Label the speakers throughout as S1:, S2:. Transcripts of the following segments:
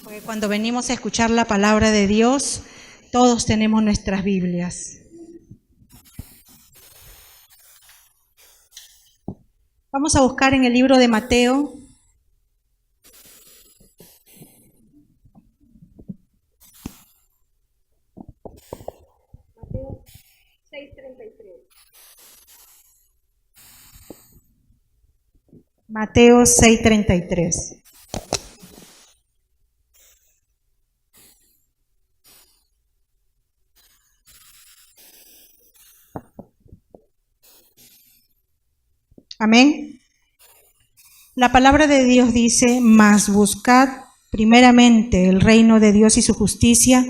S1: Porque cuando venimos a escuchar la palabra de Dios, todos tenemos nuestras Biblias. Vamos a buscar en el libro de Mateo. Mateo 6:33. Mateo 6:33. Amén. La palabra de Dios dice: mas buscad primeramente el reino de Dios y su justicia,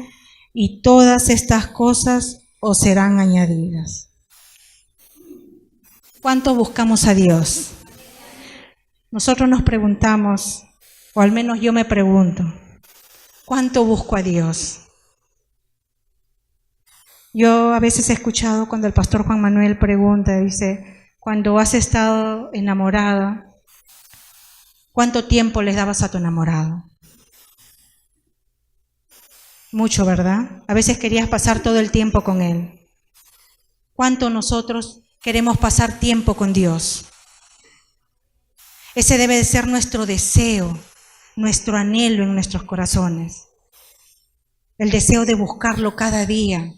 S1: y todas estas cosas os serán añadidas. ¿Cuánto buscamos a Dios? Nosotros nos preguntamos, o al menos yo me pregunto, ¿cuánto busco a Dios? Yo a veces he escuchado cuando el pastor Juan Manuel pregunta, dice: cuando has estado enamorada, ¿cuánto tiempo le dabas a tu enamorado? Mucho, ¿verdad? A veces querías pasar todo el tiempo con él. ¿Cuánto nosotros queremos pasar tiempo con Dios? Ese debe de ser nuestro deseo, nuestro anhelo en nuestros corazones. El deseo de buscarlo cada día.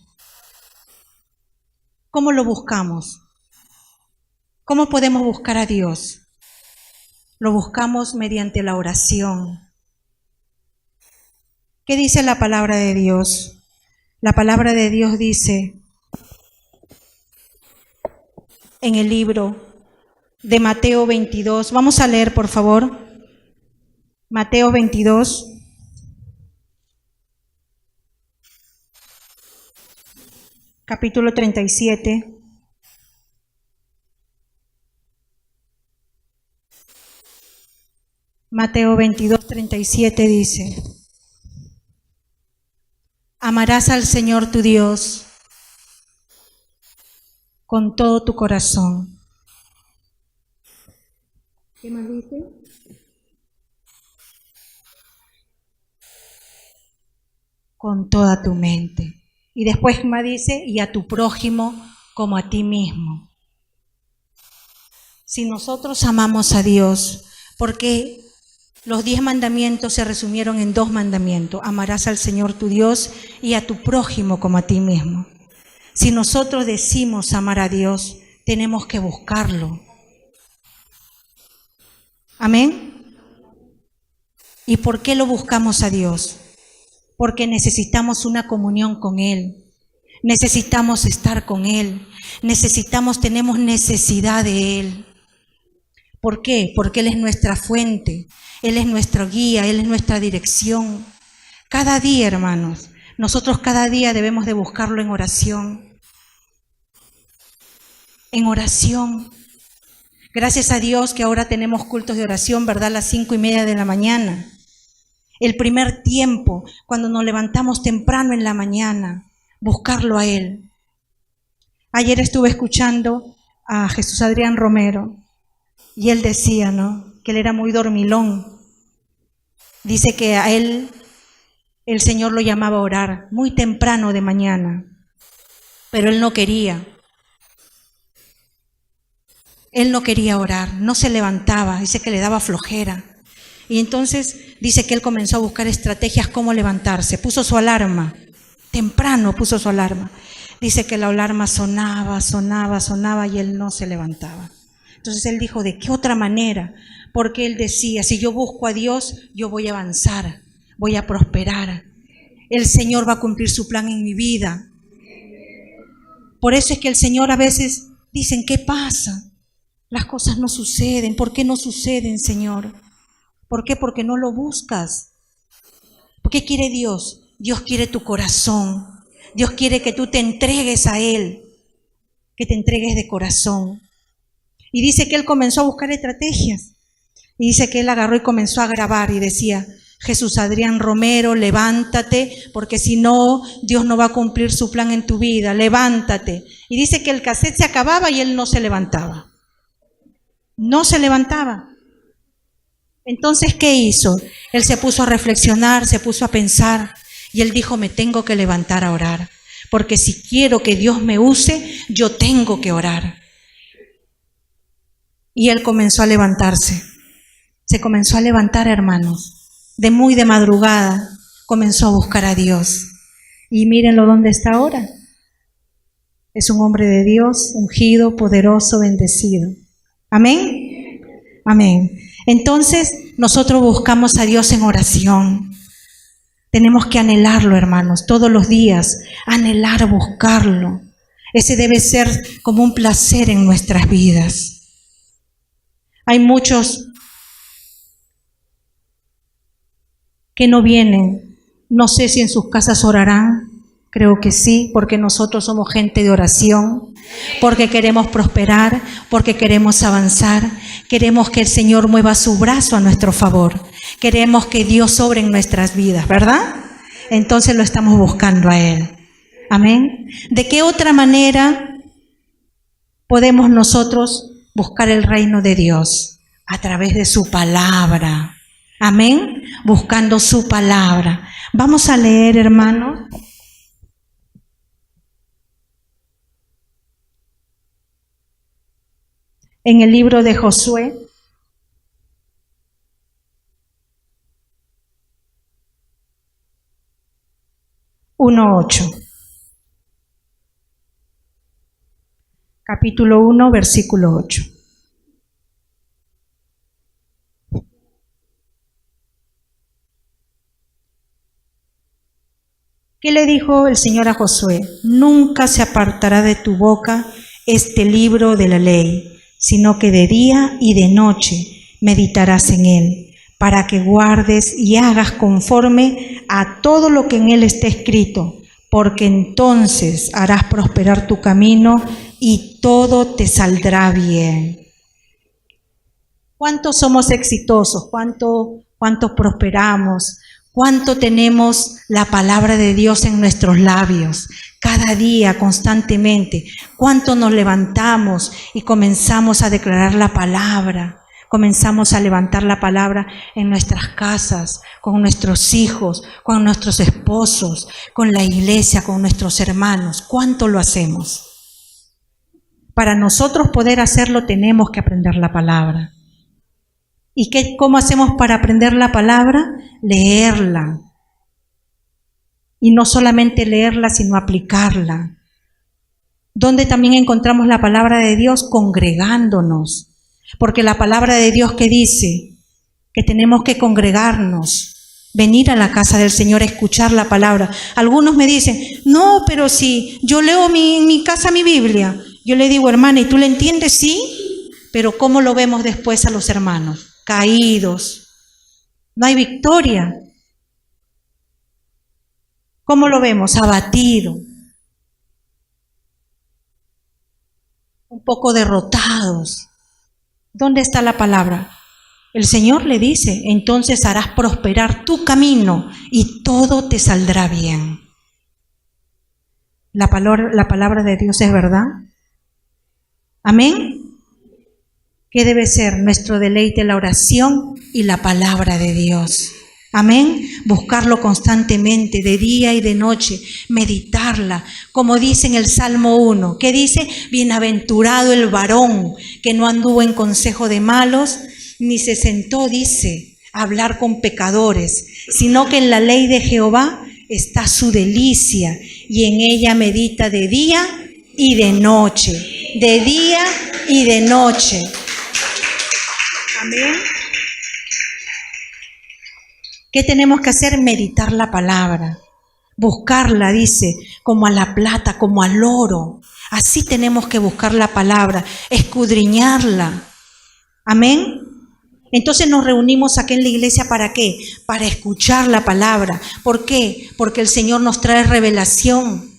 S1: ¿Cómo lo buscamos? ¿Cómo podemos buscar a Dios? Lo buscamos mediante la oración. ¿Qué dice la palabra de Dios? La palabra de Dios dice en el libro de Mateo 22, vamos a leer por favor, Mateo 22, capítulo 37. Mateo 22, 37 dice: amarás al Señor tu Dios con todo tu corazón. ¿Qué más dice? Con toda tu mente. Y después más dice: y a tu prójimo como a ti mismo. Si nosotros amamos a Dios, porque los 10 mandamientos se resumieron en 2 mandamientos: amarás al Señor tu Dios y a tu prójimo como a ti mismo. Si nosotros decimos amar a Dios, tenemos que buscarlo. Amén. ¿Y por qué lo buscamos a Dios? Porque necesitamos una comunión con Él. Necesitamos estar con Él. Tenemos necesidad de Él. ¿Por qué? Porque Él es nuestra fuente, Él es nuestra guía, Él es nuestra dirección. Cada día, hermanos, nosotros cada día debemos de buscarlo en oración. En oración. Gracias a Dios que ahora tenemos cultos de oración, ¿verdad? A las 5:30 de la mañana. El primer tiempo, cuando nos levantamos temprano en la mañana, buscarlo a Él. Ayer estuve escuchando a Jesús Adrián Romero. Y él decía, ¿no?, que él era muy dormilón. Dice que a él el Señor lo llamaba a orar muy temprano de mañana, pero él no quería. Él no quería orar, no se levantaba, dice que le daba flojera. Y entonces dice que él comenzó a buscar estrategias cómo levantarse. Puso su alarma, temprano puso su alarma. Dice que la alarma sonaba y él no se levantaba. Entonces él dijo: ¿de qué otra manera? Porque él decía: si yo busco a Dios, yo voy a avanzar, voy a prosperar. El Señor va a cumplir su plan en mi vida. Por eso es que el Señor a veces dicen: ¿qué pasa? Las cosas no suceden. ¿Por qué no suceden, Señor? ¿Por qué? Porque no lo buscas. ¿Por qué quiere Dios? Dios quiere tu corazón. Dios quiere que tú te entregues a Él, que te entregues de corazón. Y dice que él comenzó a buscar estrategias. Y dice que él agarró y comenzó a grabar y decía: Jesús Adrián Romero, levántate, porque si no, Dios no va a cumplir su plan en tu vida. Levántate. Y dice que el cassette se acababa y él no se levantaba. No se levantaba. Entonces, ¿qué hizo? Él se puso a reflexionar, se puso a pensar y él dijo, me tengo que levantar a orar, porque si quiero que Dios me use, yo tengo que orar. Y él comenzó a levantarse. Se comenzó a levantar, hermanos, muy de madrugada, comenzó a buscar a Dios. Y mírenlo dónde está ahora. Es un hombre de Dios, ungido, poderoso, bendecido. Amén. Amén. Entonces, nosotros buscamos a Dios en oración. Tenemos que anhelarlo, hermanos, todos los días, anhelar, buscarlo. Ese debe ser como un placer en nuestras vidas. Hay muchos que no vienen. No sé si en sus casas orarán. Creo que sí, porque nosotros somos gente de oración, porque queremos prosperar, porque queremos avanzar, queremos que el Señor mueva su brazo a nuestro favor, queremos que Dios obre en nuestras vidas, ¿verdad? Entonces lo estamos buscando a Él. Amén. ¿De qué otra manera podemos nosotros buscar el reino de Dios? A través de su palabra. Amén. Buscando su palabra. Vamos a leer, hermanos. En el libro de Josué, capítulo 1, versículo 8. ¿Qué le dijo el Señor a Josué? Nunca se apartará de tu boca este libro de la ley, sino que de día y de noche meditarás en él, para que guardes y hagas conforme a todo lo que en él está escrito, porque entonces harás prosperar tu camino y todo te saldrá bien. ¿Cuántos somos exitosos? ¿Cuánto prosperamos? ¿Cuánto tenemos la palabra de Dios en nuestros labios? Cada día, constantemente. ¿Cuánto nos levantamos y comenzamos a declarar la palabra? Comenzamos a levantar la palabra en nuestras casas, con nuestros hijos, con nuestros esposos, con la iglesia, con nuestros hermanos. ¿Cuánto lo hacemos? Para nosotros poder hacerlo tenemos que aprender la palabra. ¿Y cómo hacemos para aprender la palabra? Leerla. Y no solamente leerla, sino aplicarla. ¿Dónde también encontramos la palabra de Dios? Congregándonos. Porque la palabra de Dios que dice que tenemos que congregarnos, venir a la casa del Señor a escuchar la palabra. Algunos me dicen, no, pero si yo leo en mi casa mi Biblia. Yo le digo, hermana, ¿y tú le entiendes? Sí, pero ¿cómo lo vemos después a los hermanos? Caídos. No hay victoria. ¿Cómo lo vemos? Abatido. Un poco derrotados. ¿Dónde está la palabra? El Señor le dice, entonces harás prosperar tu camino y todo te saldrá bien. La palabra de Dios es verdad. Amén. ¿Qué debe ser nuestro deleite? La oración y la palabra de Dios. Amén. Buscarlo constantemente, de día y de noche, meditarla, como dice en el Salmo 1, que dice, bienaventurado el varón que no anduvo en consejo de malos, ni se sentó, dice, a hablar con pecadores, sino que en la ley de Jehová está su delicia, y en ella medita de día y de noche, de día y de noche. Amén. ¿Qué tenemos que hacer? Meditar la palabra, buscarla, dice, como a la plata, como al oro. Así tenemos que buscar la palabra, escudriñarla. Amén. Entonces nos reunimos aquí en la iglesia, ¿para qué? Para escuchar la palabra. ¿Por qué? Porque el Señor nos trae revelación,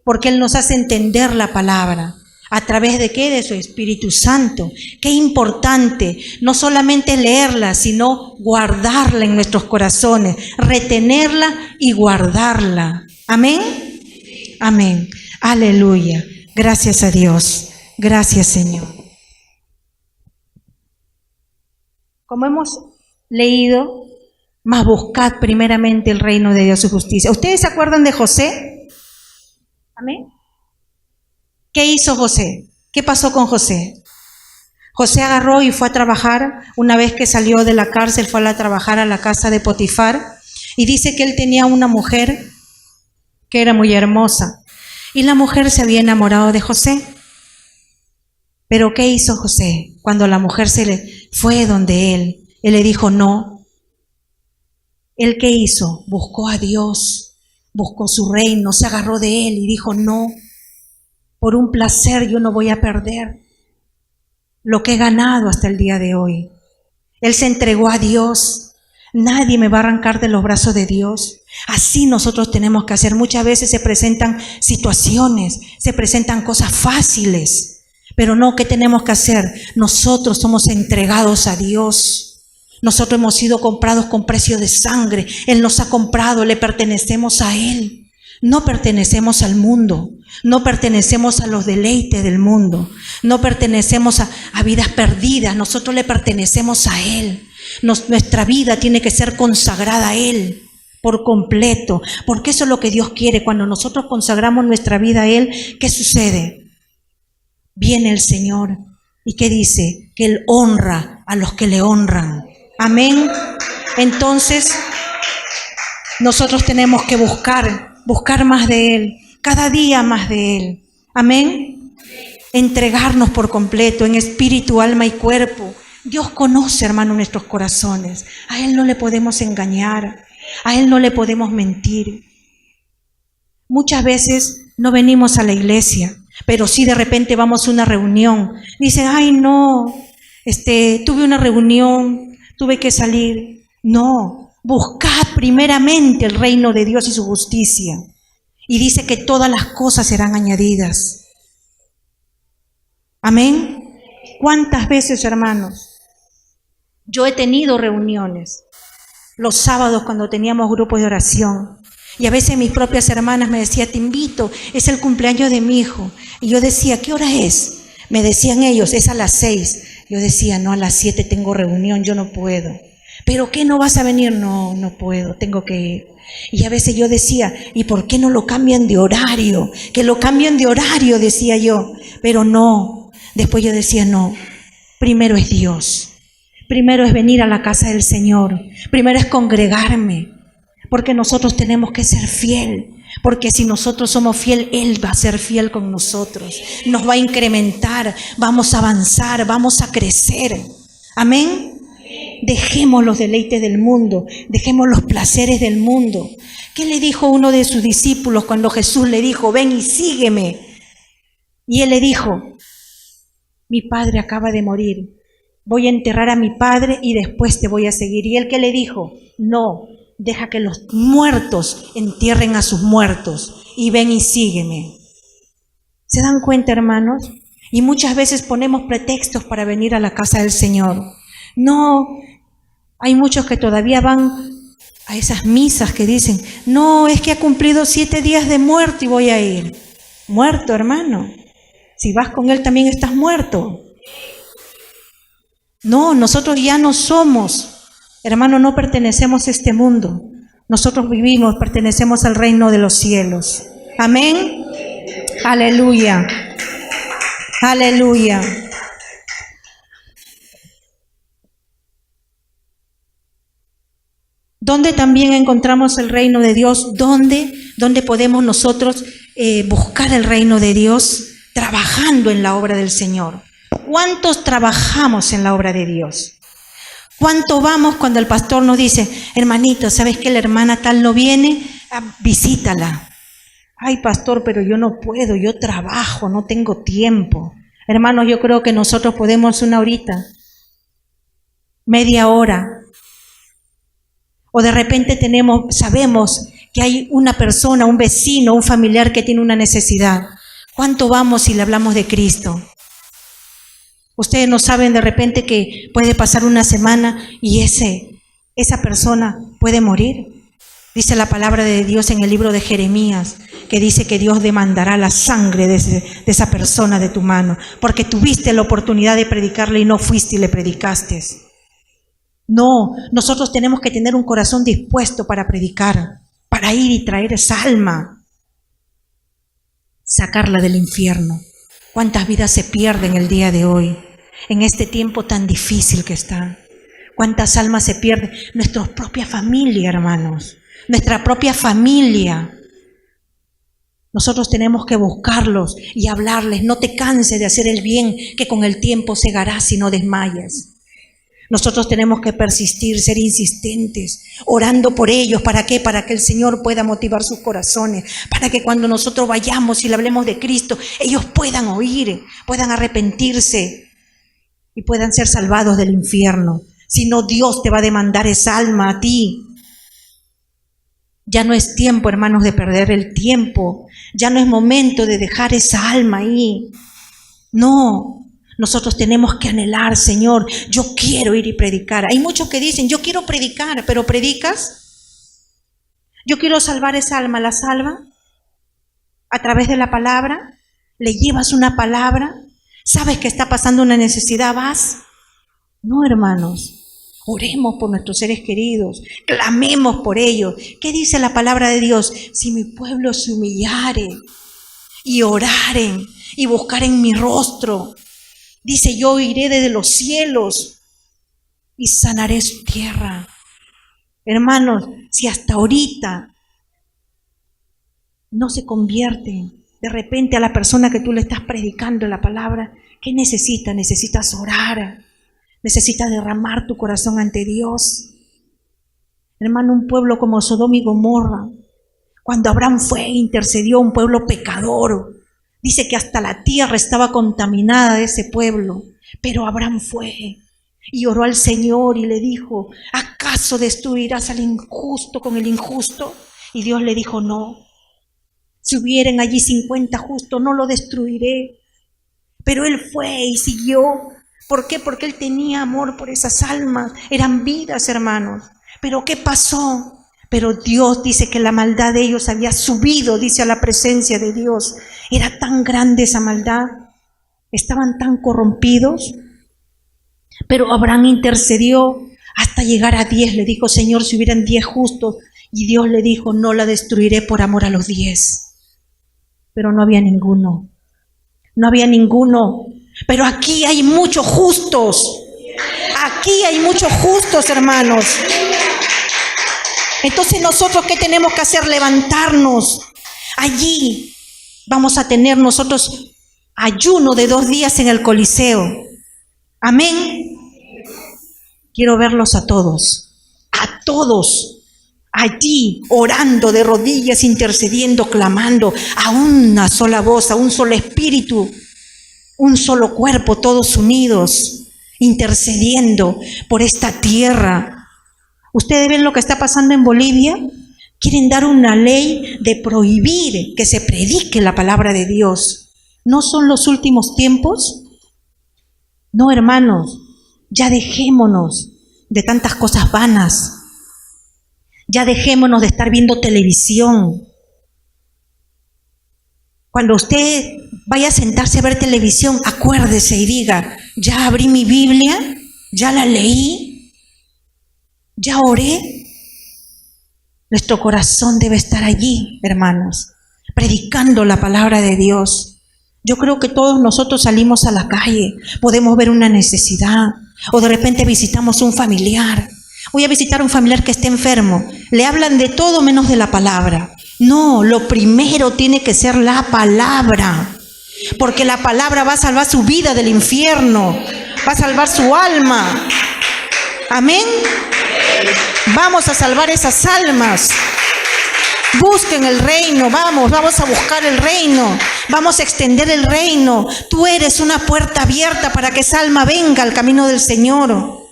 S1: porque Él nos hace entender la palabra. ¿A través de qué? De su Espíritu Santo. Qué importante, no solamente leerla, sino guardarla en nuestros corazones, retenerla y guardarla. Amén. Amén. Aleluya. Gracias a Dios. Gracias, Señor. Como hemos leído, mas buscad primeramente el reino de Dios y justicia. ¿Ustedes se acuerdan de José? ¿Amén? ¿Qué hizo José? ¿Qué pasó con José? José agarró y fue a trabajar. Una vez que salió de la cárcel, fue a trabajar a la casa de Potifar. Y dice que él tenía una mujer que era muy hermosa. Y la mujer se había enamorado de José. Pero ¿qué hizo José? Cuando la mujer se le fue donde él le dijo no. ¿Él qué hizo? Buscó a Dios, buscó su reino, se agarró de él y dijo no. Por un placer yo no voy a perder lo que he ganado hasta el día de hoy. Él se entregó a Dios. Nadie me va a arrancar de los brazos de Dios. Así nosotros tenemos que hacer. Muchas veces se presentan situaciones, se presentan cosas fáciles, pero no, ¿qué tenemos que hacer? Nosotros somos entregados a Dios. Nosotros hemos sido comprados con precio de sangre. Él nos ha comprado, le pertenecemos a Él. No pertenecemos al mundo, no pertenecemos a los deleites del mundo, no pertenecemos a vidas perdidas. Nosotros le pertenecemos a Él. Nuestra vida tiene que ser consagrada a Él por completo, porque eso es lo que Dios quiere. Cuando nosotros consagramos nuestra vida a Él, ¿qué sucede? Viene el Señor y ¿qué dice? Que Él honra a los que le honran. Amén. Entonces, nosotros tenemos que buscar más de Él, cada día más de Él. Amén. Entregarnos por completo en espíritu, alma y cuerpo. Dios conoce, hermano, nuestros corazones. A Él no le podemos engañar, a Él no le podemos mentir. Muchas veces no venimos a la iglesia, pero sí de repente vamos a una reunión. Dicen, ay no, tuve una reunión, tuve que salir. No, buscad primeramente el reino de Dios y su justicia. Y dice que todas las cosas serán añadidas. Amén. ¿Cuántas veces, hermanos? Yo he tenido reuniones los sábados cuando teníamos grupos de oración. Y a veces mis propias hermanas me decían, te invito, es el cumpleaños de mi hijo. Y yo decía, ¿qué hora es? Me decían ellos, es a las 6. Yo decía, no, a las 7 tengo reunión, yo no puedo. ¿Pero qué, no vas a venir? No, no puedo, tengo que ir. Y a veces yo decía, ¿y por qué no lo cambian de horario? Que lo cambien de horario, decía yo. Pero no, después yo decía, no, primero es Dios. Primero es venir a la casa del Señor. Primero es congregarme. Porque nosotros tenemos que ser fiel. Porque si nosotros somos fiel, Él va a ser fiel con nosotros. Nos va a incrementar, vamos a avanzar, vamos a crecer. Amén. Dejemos los deleites del mundo, dejemos los placeres del mundo. ¿Qué le dijo uno de sus discípulos cuando Jesús le dijo, ven y sígueme? Y él le dijo, mi padre acaba de morir. Voy a enterrar a mi padre y después te voy a seguir. Y él, ¿qué le dijo? No, deja que los muertos entierren a sus muertos y ven y sígueme. ¿Se dan cuenta, hermanos? Y muchas veces ponemos pretextos para venir a la casa del Señor. No, hay muchos que todavía van a esas misas que dicen, no, es que ha cumplido 7 días de muerto y voy a ir. Muerto, hermano. Si vas con Él también estás muerto. No, nosotros ya no somos, hermano, no pertenecemos a este mundo. Nosotros vivimos, pertenecemos al reino de los cielos. Amén. Aleluya. Aleluya. ¿Dónde también encontramos el reino de Dios? ¿Dónde podemos nosotros buscar el reino de Dios? Trabajando en la obra del Señor. ¿Cuántos trabajamos en la obra de Dios? ¿Cuánto vamos cuando el pastor nos dice, hermanito, ¿sabes que la hermana tal no viene? Visítala. Ay, pastor, pero yo no puedo, yo trabajo, no tengo tiempo. Hermanos, yo creo que nosotros podemos una horita, media hora. O de repente sabemos que hay una persona, un vecino, un familiar que tiene una necesidad. ¿Cuánto vamos si le hablamos de Cristo? Ustedes no saben de repente que puede pasar una semana y esa persona puede morir. Dice la palabra de Dios en el libro de Jeremías, que dice que Dios demandará la sangre de esa persona de tu mano, porque tuviste la oportunidad de predicarle y no fuiste y le predicaste. No, nosotros tenemos que tener un corazón dispuesto para predicar, para ir y traer esa alma, sacarla del infierno. ¿Cuántas vidas se pierden el día de hoy, en este tiempo tan difícil que está? ¿Cuántas almas se pierden? Nuestra propia familia, hermanos, nuestra propia familia. Nosotros tenemos que buscarlos y hablarles. No te canses de hacer el bien, que con el tiempo segarás si no desmayes. Nosotros tenemos que persistir, ser insistentes, orando por ellos. ¿Para qué? Para que el Señor pueda motivar sus corazones, para que cuando nosotros vayamos y le hablemos de Cristo, ellos puedan oír, puedan arrepentirse y puedan ser salvados del infierno. Si no, Dios te va a demandar esa alma a ti. Ya no es tiempo, hermanos, de perder el tiempo. Ya no es momento de dejar esa alma ahí. No. Nosotros tenemos que anhelar, Señor, yo quiero ir y predicar. Hay muchos que dicen, yo quiero predicar, pero ¿predicas? Yo quiero salvar esa alma, ¿la salva? A través de la palabra, ¿le llevas una palabra? ¿Sabes que está pasando una necesidad? ¿Vas? No, hermanos, oremos por nuestros seres queridos, clamemos por ellos. ¿Qué dice la palabra de Dios? Si mi pueblo se humillare y oraren y buscaren mi rostro, dice, yo iré desde los cielos y sanaré su tierra. Hermanos, si hasta ahorita no se convierte de repente a la persona que tú le estás predicando la palabra, ¿qué necesitas? Necesitas orar, necesitas derramar tu corazón ante Dios. Hermano, un pueblo como Sodoma y Gomorra, cuando Abraham fue e intercedió, un pueblo pecador, dice que hasta la tierra estaba contaminada de ese pueblo, pero Abraham fue y oró al Señor y le dijo, ¿acaso destruirás al injusto con el injusto? Y Dios le dijo, no, si hubieran allí 50 justos, no lo destruiré. Pero él fue y siguió. ¿Por qué? Porque él tenía amor por esas almas, eran vidas, hermanos. ¿Pero qué pasó? Pero Dios dice que la maldad de ellos había subido, dice, a la presencia de Dios. Era tan grande esa maldad, estaban tan corrompidos. Pero Abraham intercedió hasta llegar a 10. Le dijo, Señor, si hubieran 10 justos. Y Dios le dijo, no la destruiré por amor a los 10. Pero no había ninguno. No había ninguno. Pero aquí hay muchos justos. Aquí hay muchos justos, hermanos. Entonces nosotros, ¿qué tenemos que hacer? Levantarnos. Allí vamos a tener nosotros ayuno de 2 días en el Coliseo. Amén. Quiero verlos a todos. A todos. Allí orando de rodillas, intercediendo, clamando a una sola voz, a un solo espíritu, un solo cuerpo, todos unidos, intercediendo por esta tierra. ¿Ustedes ven lo que está pasando en Bolivia? Quieren dar una ley de prohibir que se predique la palabra de Dios. ¿No son los últimos tiempos? No, hermanos, ya dejémonos de tantas cosas vanas. Ya dejémonos de estar viendo televisión. Cuando usted vaya a sentarse a ver televisión, acuérdese y diga, ya abrí mi Biblia, ya la leí, ya oré. Nuestro corazón debe estar allí, hermanos, predicando la palabra de Dios. Yo creo que todos nosotros salimos a la calle, podemos ver una necesidad, o de repente visitamos un familiar. Voy a visitar a un familiar que esté enfermo. Le hablan de todo menos de la palabra. No, lo primero tiene que ser la palabra, porque la palabra va a salvar su vida del infierno, va a salvar su alma. Amén. Vamos a salvar esas almas. Busquen el reino, vamos a buscar el reino, vamos a extender el reino. Tú eres una puerta abierta para que esa alma venga al camino del Señor.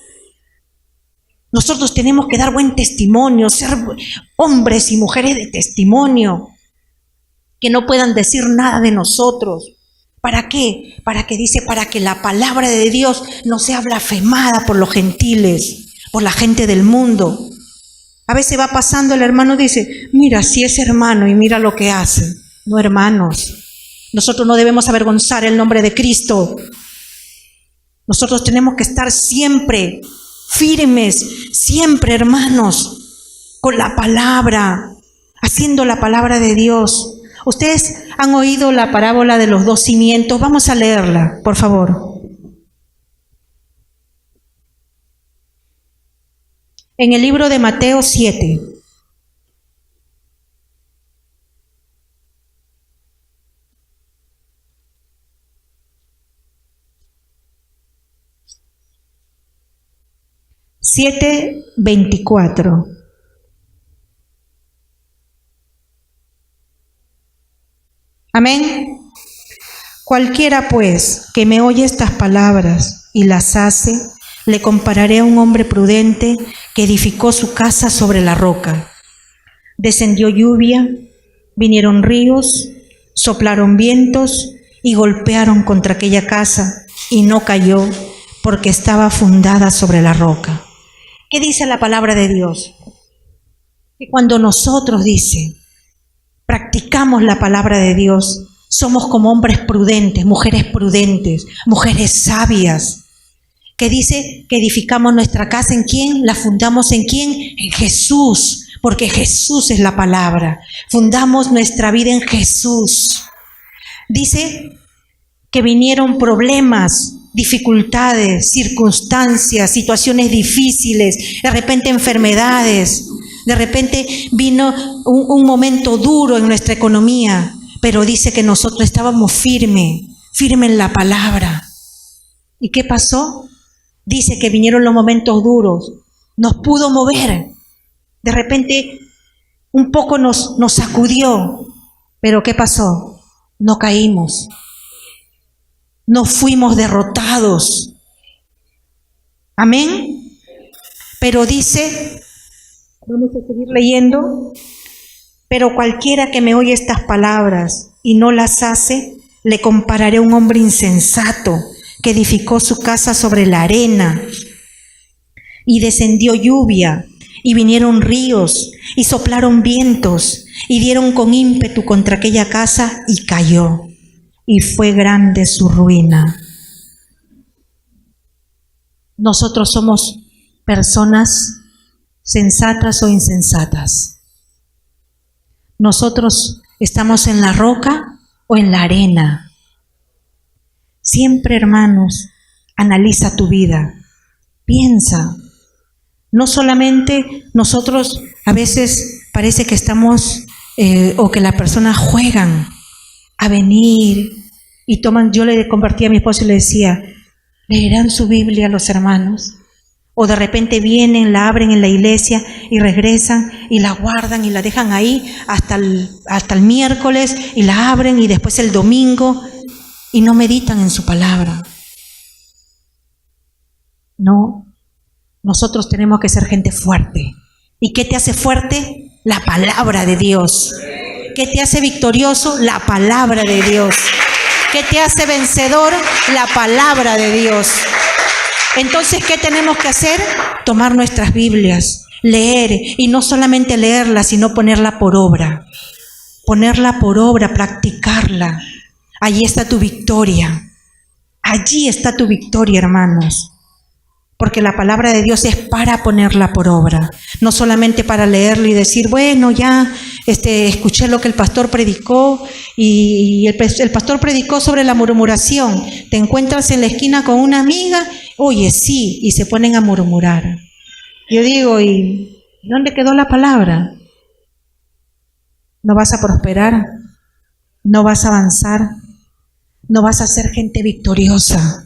S1: Nosotros tenemos que dar buen testimonio, ser hombres y mujeres de testimonio, que no puedan decir nada de nosotros. ¿Para qué? Para que la palabra de Dios no sea blasfemada por los gentiles, por la gente del mundo. A veces va pasando, el hermano dice, mira, si es hermano y mira lo que hace. No, hermanos, nosotros no debemos avergonzar el nombre de Cristo. Nosotros tenemos que estar siempre firmes, siempre, hermanos, con la palabra, haciendo la palabra de Dios. Ustedes han oído la parábola de los 2 cimientos. Vamos a leerla, por favor. En el libro de Mateo 7. Siete 24. Amén. Cualquiera pues que me oye estas palabras y las hace, le compararé a un hombre prudente que edificó su casa sobre la roca. Descendió lluvia, vinieron ríos, soplaron vientos y golpearon contra aquella casa, y no cayó, porque estaba fundada sobre la roca. ¿Qué dice la palabra de Dios? Que cuando nosotros, dice, practicamos la palabra de Dios, somos como hombres prudentes, mujeres sabias, que dice que edificamos nuestra casa ¿en quién? ¿La fundamos en quién? En Jesús, porque Jesús es la palabra. Fundamos nuestra vida en Jesús. Dice que vinieron problemas, dificultades, circunstancias, situaciones difíciles, de repente enfermedades, de repente vino un momento duro en nuestra economía, pero dice que nosotros estábamos firmes en la palabra. ¿Y qué pasó? Dice que vinieron los momentos duros, nos pudo mover, de repente un poco nos sacudió, pero ¿qué pasó? No caímos, no fuimos derrotados. Amén. Pero dice, vamos a seguir leyendo, pero cualquiera que me oye estas palabras y no las hace, le compararé a un hombre insensato que edificó su casa sobre la arena, y descendió lluvia, y vinieron ríos, y soplaron vientos, y dieron con ímpetu contra aquella casa, y cayó, y fue grande su ruina. Nosotros somos personas sensatas o insensatas. Nosotros estamos en la roca o en la arena. Siempre, hermanos, analiza tu vida, piensa. No solamente nosotros a veces parece que estamos o que las personas juegan a venir y toman. Yo le compartí a mi esposo y le decía, ¿leerán su Biblia los hermanos? O de repente vienen, la abren en la iglesia y regresan y la guardan y la dejan ahí hasta el miércoles y la abren y después el domingo y no meditan en su palabra. No, nosotros tenemos que ser gente fuerte. ¿Y qué te hace fuerte? La palabra de Dios. ¿Qué te hace victorioso? La palabra de Dios. ¿Qué te hace vencedor? La palabra de Dios. Entonces, ¿qué tenemos que hacer? Tomar nuestras Biblias, leer, y no solamente leerla, sino ponerla por obra. Ponerla por obra, practicarla. Allí está tu victoria. Allí está tu victoria, hermanos. Porque la palabra de Dios es para ponerla por obra, no solamente para leerla y decir, bueno, ya escuché lo que el pastor predicó y el pastor predicó sobre la murmuración. Te encuentras en la esquina con una amiga, oye, sí, y se ponen a murmurar. Yo digo, ¿y dónde quedó la palabra? No vas a prosperar, no vas a avanzar, no vas a ser gente victoriosa.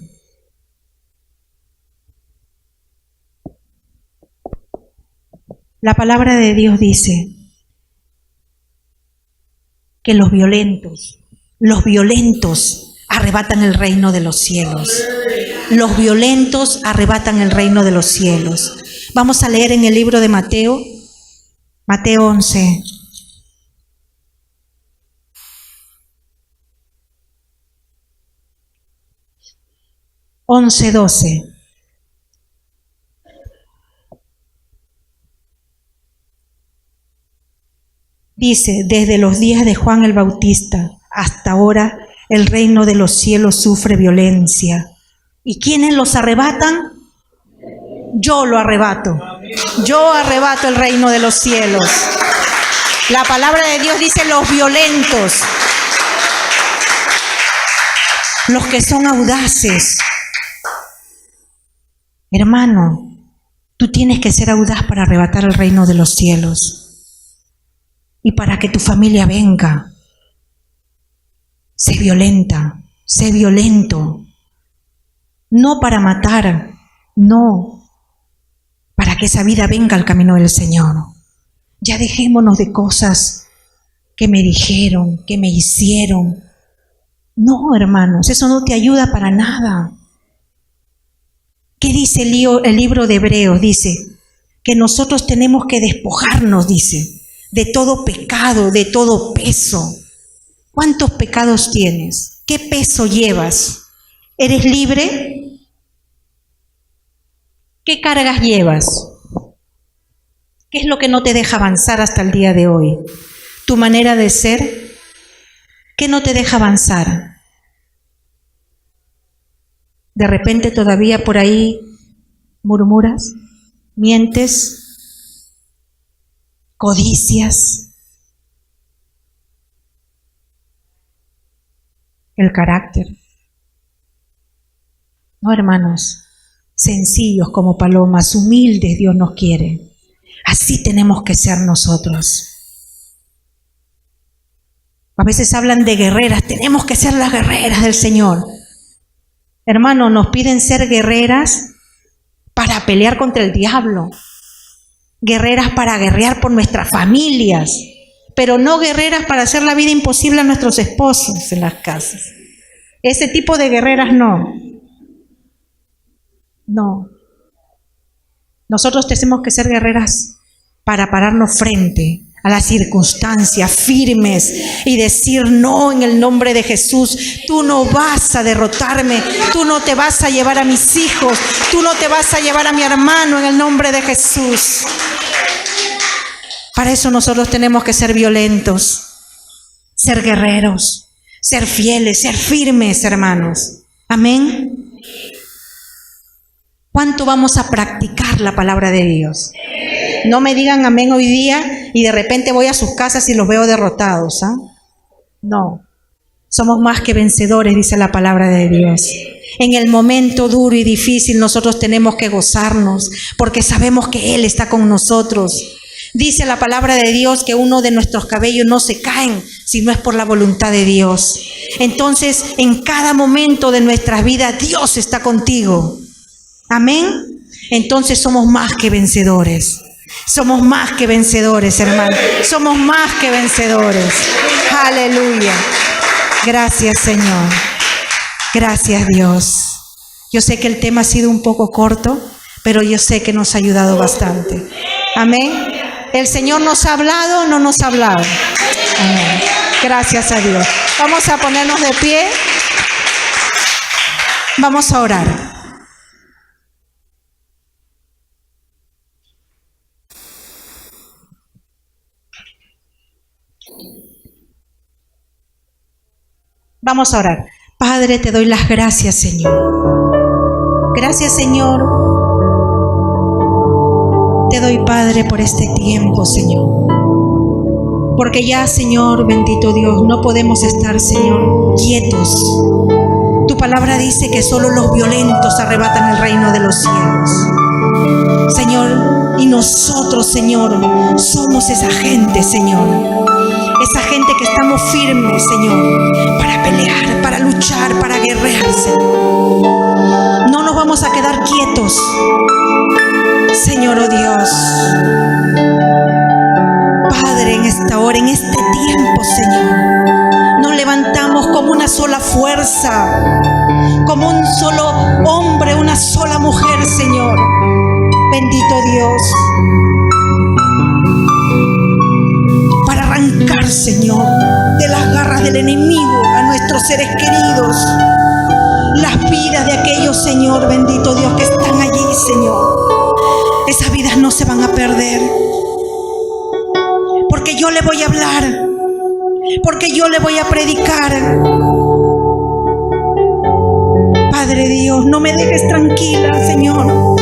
S1: La palabra de Dios dice que los violentos arrebatan el reino de los cielos. Los violentos arrebatan el reino de los cielos. Vamos a leer en el libro de Mateo 11. Once, 12. Dice, desde los días de Juan el Bautista hasta ahora, el reino de los cielos sufre violencia. ¿Y quiénes los arrebatan? yo lo arrebato. Yo arrebato el reino de los cielos. La palabra de Dios dice los violentos, los que son audaces. Hermano, tú tienes que ser audaz para arrebatar el reino de los cielos y para que tu familia venga. Sé violenta, sé violento. No para matar, no, para que esa vida venga al camino del Señor. Ya dejémonos de cosas que me dijeron, que me hicieron. No, hermanos, eso no te ayuda para nada. ¿Qué dice el libro de Hebreos? Dice que nosotros tenemos que despojarnos, dice, de todo pecado, de todo peso. ¿Cuántos pecados tienes? ¿Qué peso llevas? ¿Eres libre? ¿Qué cargas llevas? ¿Qué es lo que no te deja avanzar hasta el día de hoy? ¿Tu manera de ser? ¿Qué no te deja avanzar? De repente todavía por ahí murmuras, mientes, codicias. El carácter. No, hermanos, sencillos como palomas, humildes Dios nos quiere. Así tenemos que ser nosotros. A veces hablan de guerreras, tenemos que ser las guerreras del Señor. Hermanos, nos piden ser guerreras para pelear contra el diablo, guerreras para guerrear por nuestras familias, pero no guerreras para hacer la vida imposible a nuestros esposos en las casas. Ese tipo de guerreras no. No. Nosotros tenemos que ser guerreras para pararnos frente a las circunstancias, firmes, y decir no en el nombre de Jesús. Tú no vas a derrotarme, tú no te vas a llevar a mis hijos, tú no te vas a llevar a mi hermano en el nombre de Jesús. Para eso nosotros tenemos que ser violentos, ser guerreros, ser fieles, ser firmes, hermanos. Amén. ¿Cuánto vamos a practicar la palabra de Dios? No me digan amén hoy día y de repente voy a sus casas y los veo derrotados, ¿ah? No, somos más que vencedores, dice la palabra de Dios. En el momento duro y difícil nosotros tenemos que gozarnos porque sabemos que Él está con nosotros. Dice la palabra de Dios que uno de nuestros cabellos no se caen si no es por la voluntad de Dios. Entonces, en cada momento de nuestras vidas, Dios está contigo. Amén. Entonces somos más que vencedores. Somos más que vencedores, hermanos. Somos más que vencedores. Aleluya. Gracias, Señor. Gracias, Dios. Yo sé que el tema ha sido un poco corto, pero yo sé que nos ha ayudado bastante. Amén. ¿El Señor nos ha hablado o no nos ha hablado? Amén. Gracias a Dios. Vamos a ponernos de pie. Vamos a orar. Vamos a orar. Padre, te doy las gracias, Señor. Gracias, Señor. Te doy, Padre, por este tiempo, Señor. Porque ya, Señor, bendito Dios, no podemos estar, Señor, quietos. Tu palabra dice que solo los violentos arrebatan el reino de los cielos. Señor, y nosotros, Señor, somos esa gente, Señor. Esa gente que estamos firmes, Señor, para pelear, para luchar, para guerrear, Señor. No nos vamos a quedar quietos, Señor, oh Dios. Padre, en esta hora, en este tiempo, Señor, nos levantamos como una sola fuerza, como un solo hombre, una sola mujer, Señor. Bendito Dios. Para arrancar, Señor, de las garras del enemigo a nuestros seres queridos, las vidas de aquellos, Señor, bendito Dios, que están allí, Señor. Esas vidas no se van a perder, porque yo le voy a hablar, porque yo le voy a predicar. Padre Dios, no me dejes tranquila, Señor.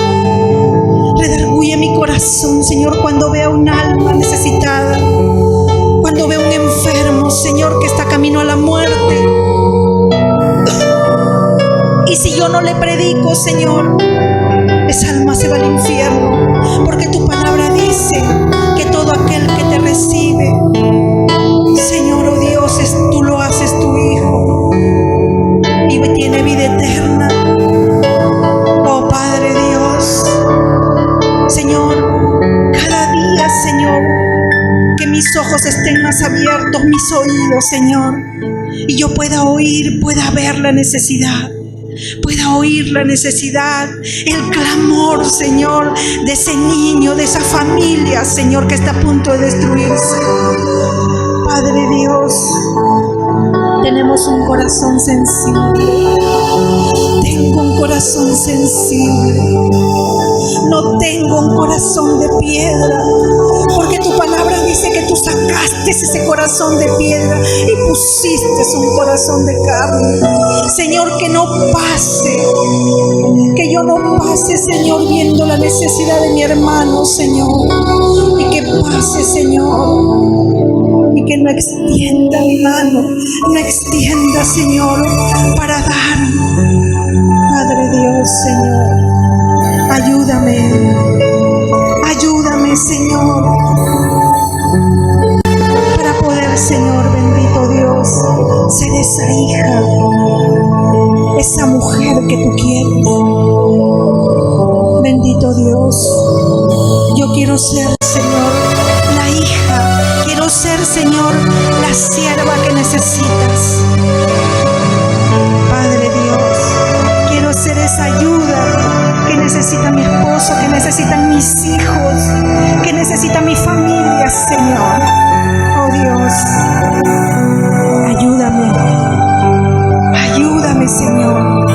S1: Redarguye mi corazón, Señor, cuando vea un alma necesitada, cuando vea un enfermo, Señor, que está camino a la muerte. Y si yo no le predico, Señor, esa alma se va al infierno, porque tu palabra dice que todo aquel que te recibe, Señor, oh Dios, tú lo haces tu Hijo y tiene vida eterna. Oh Padre Dios, Señor, cada día, Señor, que mis ojos estén más abiertos, mis oídos, Señor, y yo pueda oír, pueda ver la necesidad, pueda oír la necesidad, el clamor, Señor, de ese niño, de esa familia, Señor, que está a punto de destruirse. Padre Dios, tenemos un corazón sensible. Tengo un corazón sensible. No tengo un corazón de piedra, porque tu palabra dice que tú sacaste ese corazón de piedra y pusiste un corazón de carne. Señor, que no pase, que yo no pase, Señor, viendo la necesidad de mi hermano, Señor, y que pase, Señor, y que no extienda mi mano, no extienda, Señor, para dar. Padre Dios, Señor, ayúdame, ayúdame, Señor, para poder, Señor, bendito Dios, ser esa hija, esa mujer que tú quieres. Bendito Dios, yo quiero ser, Señor, la hija, quiero ser, Señor, la sierva que necesitas. Padre Dios, quiero ser esa ayuda que necesita mi esposo, que necesitan mis hijos, que necesita mi familia, Señor. Oh Dios, ayúdame, ayúdame, Señor.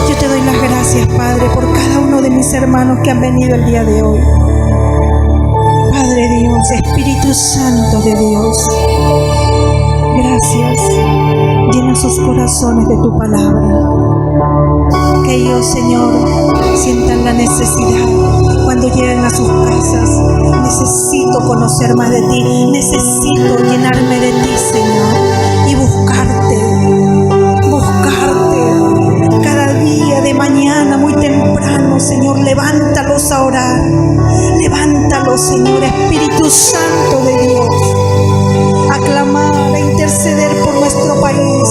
S1: Yo te doy las gracias, Padre, por cada uno de mis hermanos que han venido el día de hoy. Padre Dios, Espíritu Santo de Dios, gracias. Llena sus corazones de tu palabra. Que ellos, Señor, sientan la necesidad cuando lleguen a sus casas. Necesito conocer más de ti. Necesito llenarme de ti, Señor, y buscarte. Buscarte cada día de mañana muy temprano, Señor. Levántalos a orar. Levántalos, Señor, Espíritu Santo de Dios, a clamar, a interceder por nuestro país,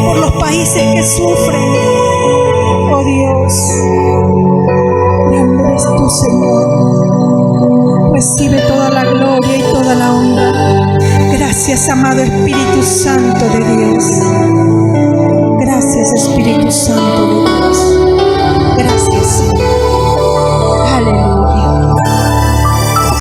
S1: por los países que sufren. Oh Dios, grande eres tú, Señor. Recibe toda la gloria y toda la honra. Gracias, amado Espíritu Santo de Dios.